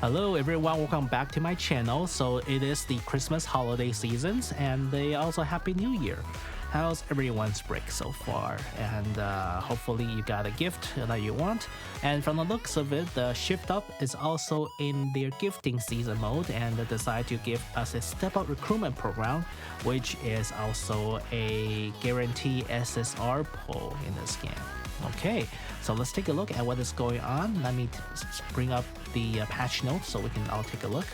Hello everyone, welcome back to my channel. So it is the Christmas holiday seasons and also Happy New Year. How's everyone's break so far? And hopefully you got a gift that you want. And from the looks of it, the Shift Up is also in their gifting season mode, and they decide to give us a step up recruitment program, which is also a guarantee SSR pull in this game. Okay, so let's take a look at what is going on. Let me bring up the patch notes so we can all take a look.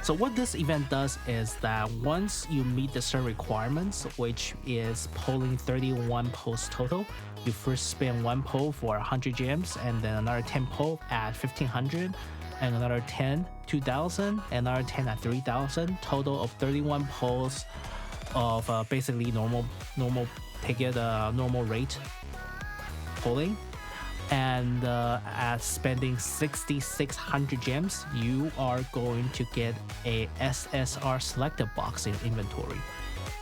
So what this event does is that once you meet the certain requirements, which is polling 31 polls total, you first spend one poll for 100 gems, and then another 10 poll at 1500, and another 10 2000, and another 10 at 3000. Total of 31 polls of basically normal ticket, normal rate polling. And at spending 6600 gems, you are going to get a SSR selected box in inventory.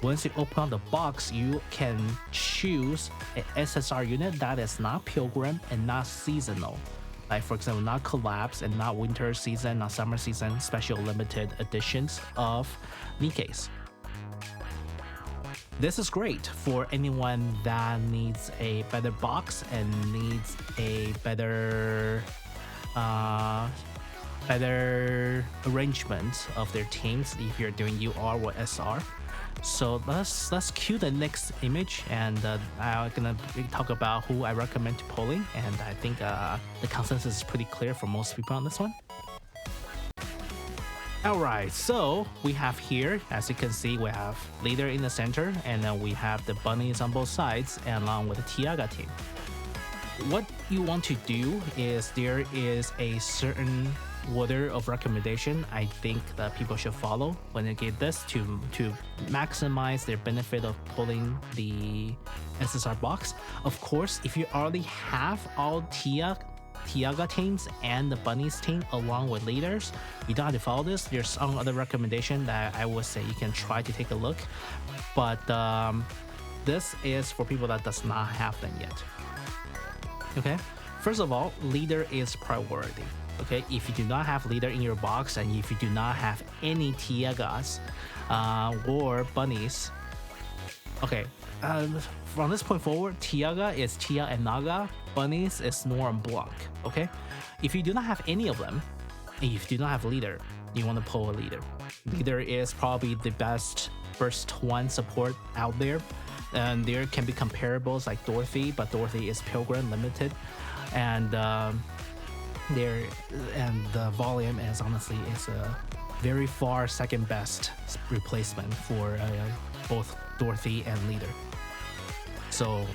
Once you open up the box, you can choose a SSR unit that is not Pilgrim and not seasonal. Like for example, not collapse and not winter season, not summer season, special limited editions of Nikkes. This is great for anyone that needs a better box and needs a better arrangement of their teams if you're doing UR or SR. So let's cue the next image, and I'm gonna talk about who I recommend to polling, and I think the consensus is pretty clear for most people on this one. Alright, so we have here, as you can see, we have leader in the center, and then we have the bunnies on both sides, and along with the Tiaga team. What you want to do is there is a certain order of recommendation I think that people should follow when they get this to maximize their benefit of pulling the SSR box. Of course, if you already have all Tiaga teams and the bunnies team along with leaders, you don't have to follow this. There's some other recommendation that I would say you can try to take a look, but this is for people that does not have them yet. Okay, first of all, leader is priority. Okay, if you do not have leader in your box, and if you do not have any Tiagas or bunnies, okay, from this point forward, Tiaga is Tia and Naga, bunnies is Nor and Blanc. Okay, if you do not have any of them, and if you do not have leader, you want to pull a leader. Leader is probably the best burst 1 support out there, and there can be comparables like Dorothy, but Dorothy is Pilgrim limited, and the volume is honestly is a very far second best replacement for both Dorothy and leader. So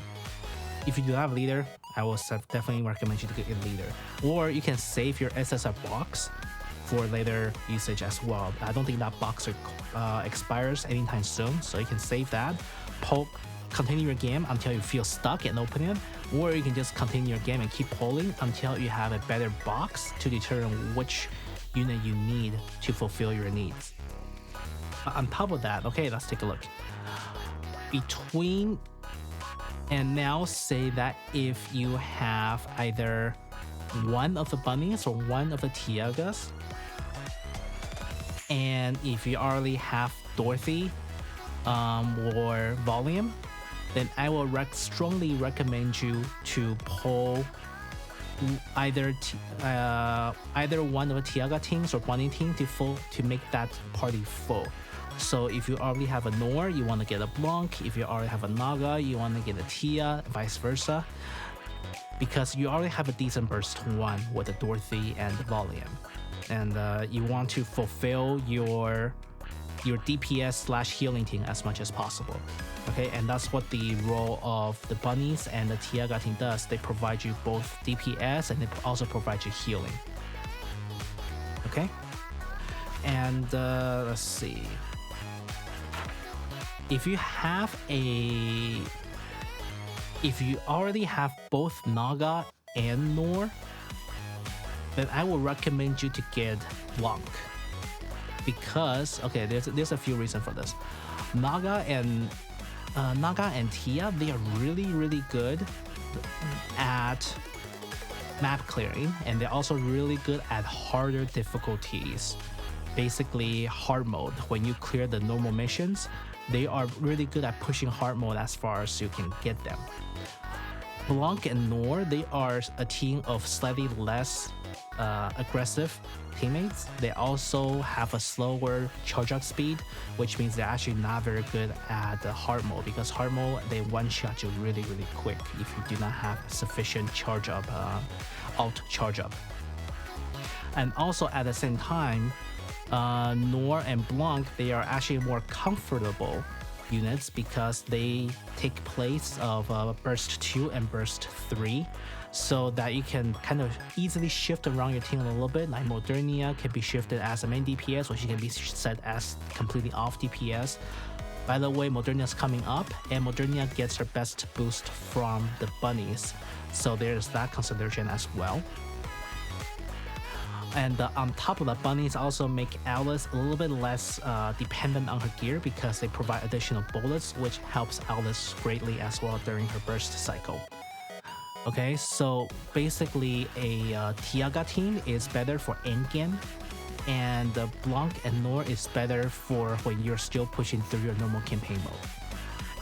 if you do not have leader, I will definitely recommend you to get a leader, or you can save your SSR box for later usage as well. I don't think that box expires anytime soon, so you can save that, continue your game until you feel stuck and open it, or you can just continue your game and keep polling until you have a better box to determine which unit you need to fulfill your needs. On top of that, okay, let's take a look. And now say that if you have either one of the bunnies or one of the Tiagas, and if you already have Dorothy or volume, then I will strongly recommend you to pull either one of the Tiaga teams or bunny team to make that party full. So if you already have a Nor, you want to get a Blanc. If you already have a Naga, you want to get a Tia, vice versa, because you already have a decent burst 1 with the Dorothy and the volume, and you want to fulfill your DPS / healing team as much as possible. Okay, and that's what the role of the bunnies and the Tiaga team does. They provide you both DPS and they also provide you healing. Okay, and let's see. If you already have both Naga and Nor, then I will recommend you to get Blanc, because okay, there's a few reasons for this. Naga and Tia, they are really good at map clearing, and they're also really good at harder difficulties. Basically, hard mode. When you clear the normal missions, they are really good at pushing hard mode as far as you can get them. Blanc and Noir, they are a team of slightly less aggressive teammates. They also have a slower charge up speed, which means they're actually not very good at the hard mode, because hard mode, they one-shot you really quick if you do not have sufficient charge up, alt charge up. And also at the same time, Noir and Blanc, they are actually more comfortable units because they take place of burst 2 and burst 3, so that you can kind of easily shift around your team a little bit. Like Modernia can be shifted as a main DPS, or she can be set as completely off DPS. By the way, Modernia is coming up, and Modernia gets her best boost from the bunnies, so there's that consideration as well. And on top of the bunnies also make Alice a little bit less dependent on her gear, because they provide additional bullets, which helps Alice greatly as well during her burst cycle. Okay, so basically a Tiaga team is better for endgame, and Blanc and Noir is better for when you're still pushing through your normal campaign mode.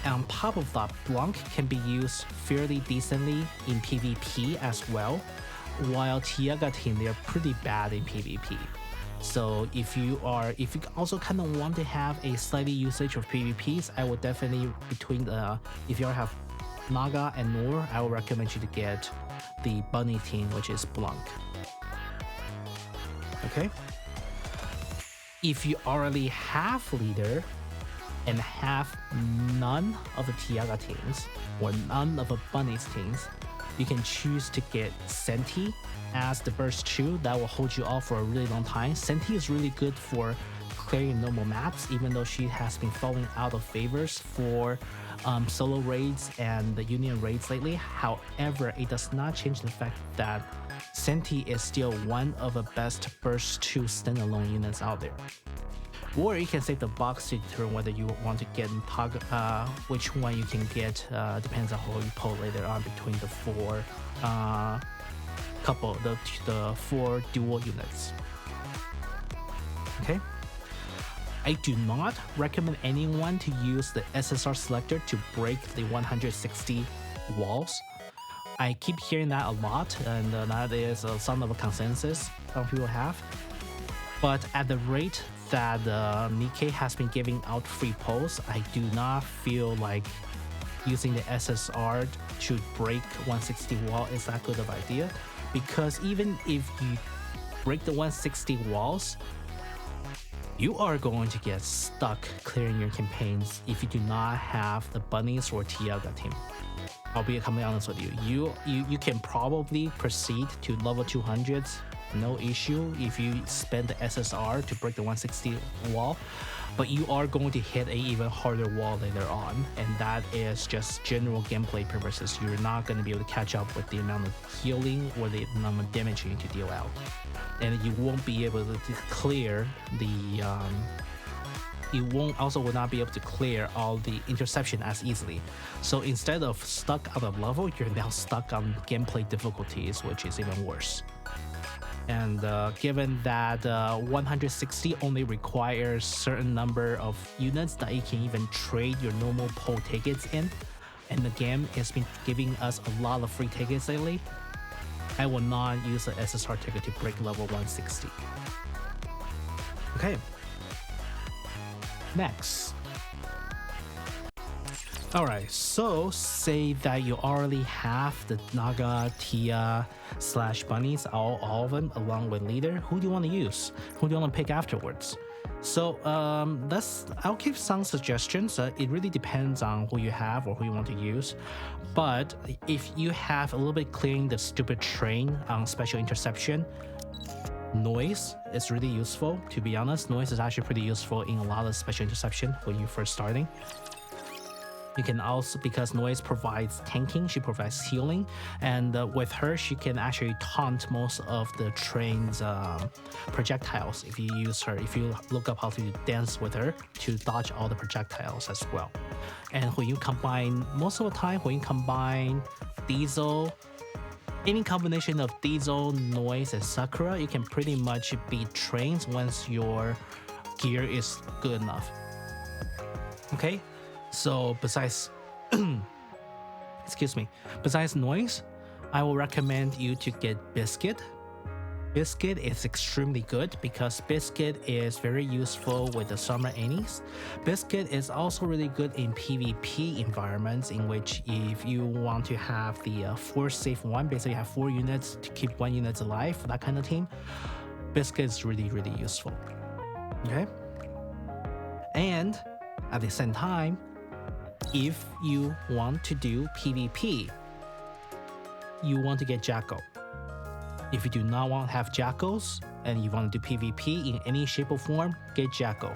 And on top of that, Blanc can be used fairly decently in PvP as well, while Tiaga team, they are pretty bad in PvP. So if you also kind of want to have a slightly usage of PvPs, I would definitely if you have Naga and Noir, I would recommend you to get the bunny team, which is Blanc. Okay. If you already have leader and have none of the Tiaga teams or none of the bunnies teams, you can choose to get Senti as the burst 2 that will hold you off for a really long time. Senti is really good for clearing normal maps, even though she has been falling out of favors for solo raids and the union raids lately. However, it does not change the fact that Senti is still one of the best burst 2 standalone units out there. Or you can save the box to determine whether you want to get which one you can get. Depends on how you pull later on between the four the four dual units. Okay. I do not recommend anyone to use the SSR selector to break the 160 walls. I keep hearing that a lot, and that is some of a consensus some people have. But at the rate that Nikke has been giving out free pulls, I do not feel like using the SSR to break 160 wall is that good of an idea, because even if you break the 160 walls, you are going to get stuck clearing your campaigns if you do not have the bunnies or Tiaga team. I'll be completely honest with you. You can probably proceed to level 200s, no issue, if you spend the SSR to break the 160 wall, but you are going to hit a even harder wall later on, and that is just general gameplay purposes. You're not going to be able to catch up with the amount of healing or the amount of damage you need to deal out, and you won't be able to clear the will not be able to clear all the interception as easily. So instead of stuck on a level, you're now stuck on gameplay difficulties, which is even worse. And given that 160 only requires certain number of units that you can even trade your normal pull tickets in, and the game has been giving us a lot of free tickets lately, I will not use the SSR ticket to break level 160. Okay. Next. Alright, so say that you already have the Naga, Tia / bunnies, all of them along with leader. Who do you want to use? Who do you want to pick afterwards? So I'll give some suggestions. It really depends on who you have or who you want to use. But if you have a little bit clearing the stupid train on special interception, Noise is really useful. To be honest, Noise is actually pretty useful in a lot of special interception when you're first starting. You can also, because Noise provides tanking, she provides healing, and with her, she can actually taunt most of the train's projectiles if you use her, if you look up how to dance with her to dodge all the projectiles as well. And when you combine, most of the time, when you combine Diesel, Any combination of Diesel, Noise, and Sakura, you can pretty much beat trains once your gear is good enough. Okay, so besides besides Noise, I will recommend you to get Biscuit. Biscuit is extremely good because Biscuit is very useful with the summer Anis. Biscuit is also really good in PvP environments, in which if you want to have the 4 save 1, basically have 4 units to keep 1 unit alive for that kind of team, Biscuit is really, really useful. Okay? And at the same time, if you want to do PvP, you want to get Jacko. If you do not want to have Jackals and you want to do PvP in any shape or form, get Jacko.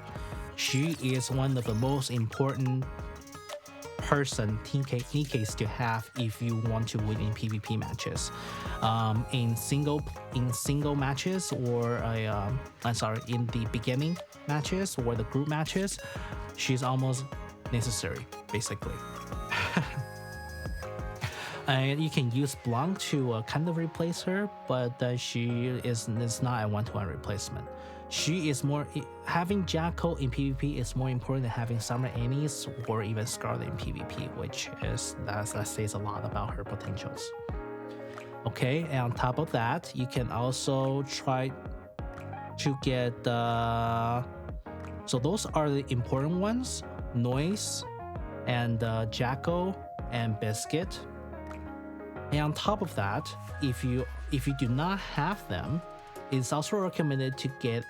She is one of the most important Nikkes to have if you want to win in PvP matches. In single matches, or in the beginning matches or the group matches, she's almost necessary, basically. And you can use Blanc to kind of replace her, but she is not a 1-to-1 replacement. She is more, having Jacko in PvP is more important than having Summer Anis or even Scarlet in PvP, which is that says a lot about her potentials. Okay, and on top of that, you can also try to get so those are the important ones: Noise and Jacko and Biscuit. And on top of that, if you do not have them, it's also recommended to get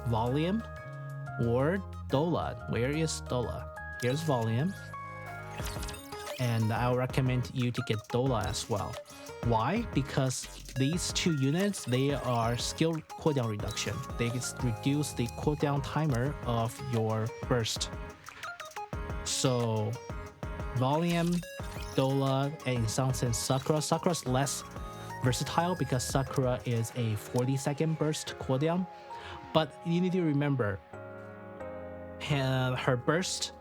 Volume or Dola. Where is Dola? Here's Volume. And I'll recommend you to get Dola as well. Why? Because these 2 units, they are skill cooldown reduction. They reduce the cooldown timer of your burst. So Volume, Dola, and in some sense Sakura. Sakura's less versatile because Sakura is a 40-second burst cooldown, but you need to remember her burst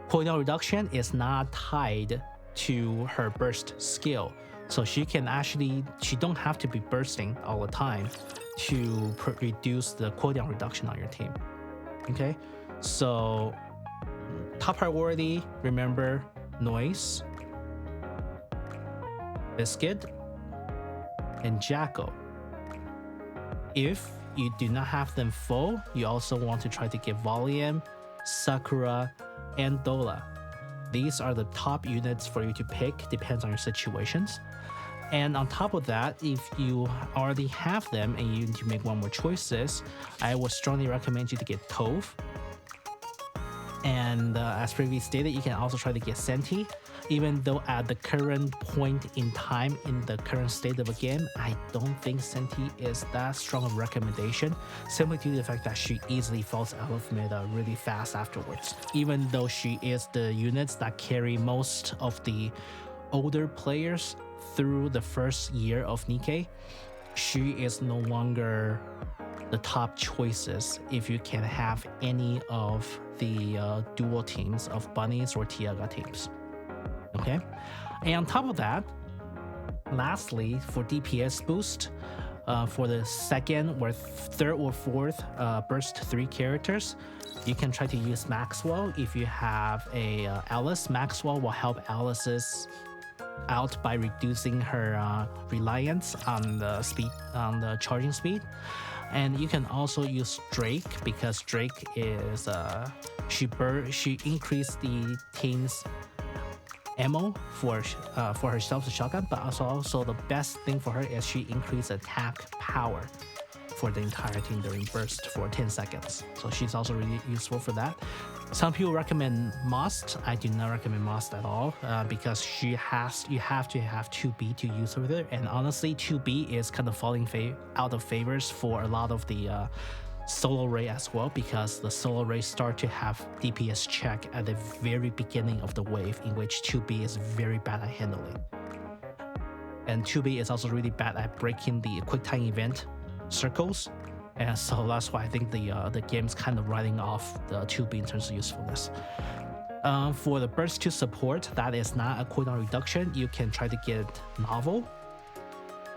cooldown reduction is not tied to her burst skill, so she don't have to be bursting all the time to reduce the cooldown reduction on your team. Okay, so top priority, remember, Noise, Biscuit, and Jacko. If you do not have them full, you also want to try to get Volume, Sakura, and Dola. These are the top units for you to pick, depends on your situations. And on top of that, if you already have them and you need to make one more choices, I would strongly recommend you to get Tove. And as previously stated, you can also try to get Senti. Even though at the current point in time, in the current state of the game, I don't think Senti is that strong of a recommendation, simply due to the fact that she easily falls out of meta really fast afterwards. Even though she is the units that carry most of the older players through the first year of Nikke, she is no longer the top choices if you can have any of the dual teams of Bunnies or Tiaga teams. Okay, and on top of that, lastly, for DPS boost, for the second or third or fourth burst 3 characters, you can try to use Maxwell. If you have a Alice, Maxwell will help Alice's out by reducing her reliance on the speed, on the charging speed. And you can also use Drake, because Drake is she increased the team's ammo for herself, the shotgun, but also the best thing for her is she increased attack power for the entire team during burst for 10 seconds. So she's also really useful for that. Some people recommend Most. I do not recommend Most at all because you have to have 2B to use with it, and honestly 2B is kind of falling out of favors for a lot of the solo raid as well, because the solo raid start to have DPS check at the very beginning of the wave, in which 2B is very bad at handling. And 2B is also really bad at breaking the quick time event circles, and so that's why I think the game's kind of riding off the 2B in terms of usefulness. For the burst 2 support, that is not a cooldown reduction. You can try to get Novel,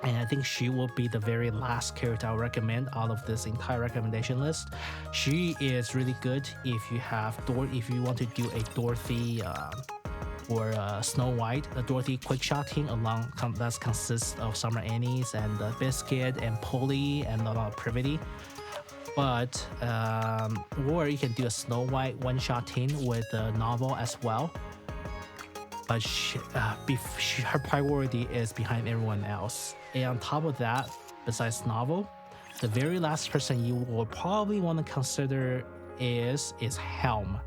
And I think she will be the very last character I'll recommend out of this entire recommendation list. She is really good if you have if you want to do a Dorothy or Snow White, a Dorothy quickshot team that consists of Summer Annie's and Biscuit and Polly and a lot of Privity. But or you can do a Snow White one-shot team with a novel as well. But her priority is behind everyone else. And on top of that, besides novel, the very last person you will probably want to consider is Helm.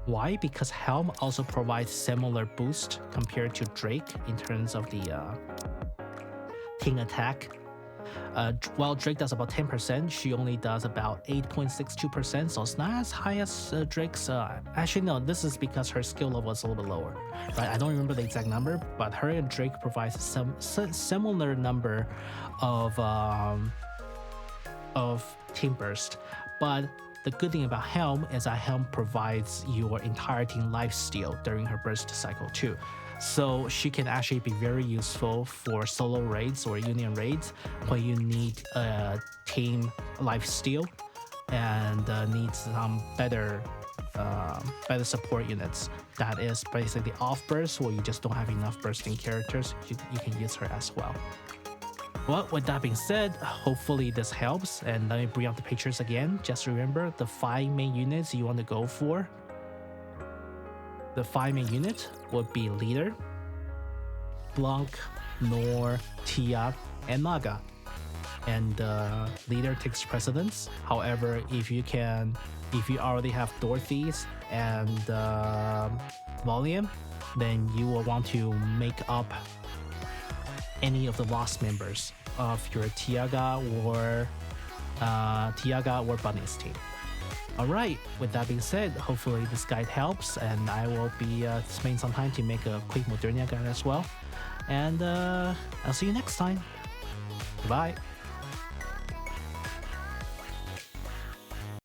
Why? Because Helm also provides similar boost compared to Drake in terms of the team attack. While Drake does about 10%, she only does about 8.62%, so it's not as high as Drake's. Actually, no, this is because her skill level is a little bit lower. Right? I don't remember the exact number, but her and Drake provides some similar number of team burst. But the good thing about Helm is that Helm provides your entire team lifesteal during her burst cycle too. So she can actually be very useful for solo raids or union raids when you need a team lifesteal and need some better support units. That is basically off burst, where you just don't have enough bursting characters. You can use her as well. Well, with that being said, hopefully this helps, and let me bring up the pictures again. Just remember the 5 main units you want to go for. The 5 main units would be Leader, Blanc, Nor, Tia, and Naga. And Leader takes precedence. However, if you already have Dorothy's and Volume, then you will want to make up any of the lost members of your Tiaga or Bunny's team. Alright, with that being said, hopefully this guide helps, and I will be spending some time to make a quick Modernia guide as well. And I'll see you next time. Goodbye.